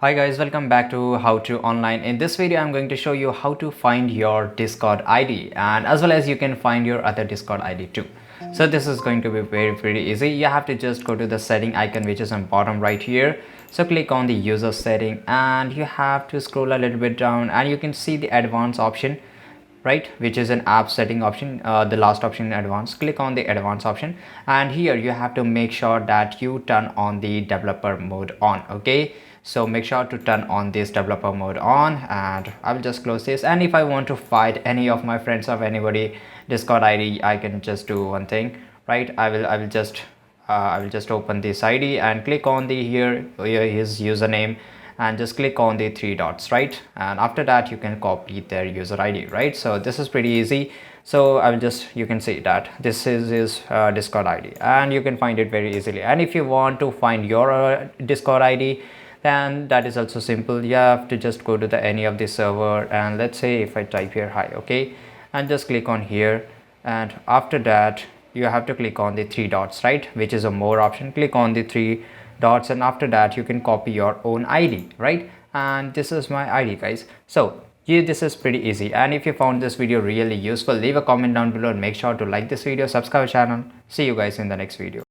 Hi guys, welcome back to How to Online. In this video, I'm going to show you how to find your Discord ID, and as well as you can find your other Discord ID too. So this is going to be pretty easy. You have to just go to the setting icon, which is on bottom right here. So click on the user setting and you have to scroll a little bit down and you can see the advanced option, right, which is an app setting option, the last option in advanced. Click on the advanced option and here you have to make sure that you turn on the developer mode on. Okay, so make sure to turn on this developer mode on, and I will just close this. And if I want to find any of my friends or anybody Discord ID, I can just do one thing, right? I will just open this ID and click on the here his username and just click on the three dots, right? And after that you can copy their user ID, right? So this is pretty easy. So I will just, you can see that this is his Discord ID and you can find it very easily. And if you want to find your Discord ID, then that is also simple. You have to just go to the any of the server, and let's say if I type here hi, okay, and just click on here, and after that you have to click on the three dots, right, which is a more option. Click on the three dots and after that you can copy your own ID, right? And this is my ID, guys. So yeah, this is pretty easy. And if you found this video really useful, leave a comment down below and make sure to like this video, subscribe channel. See you guys in the next video.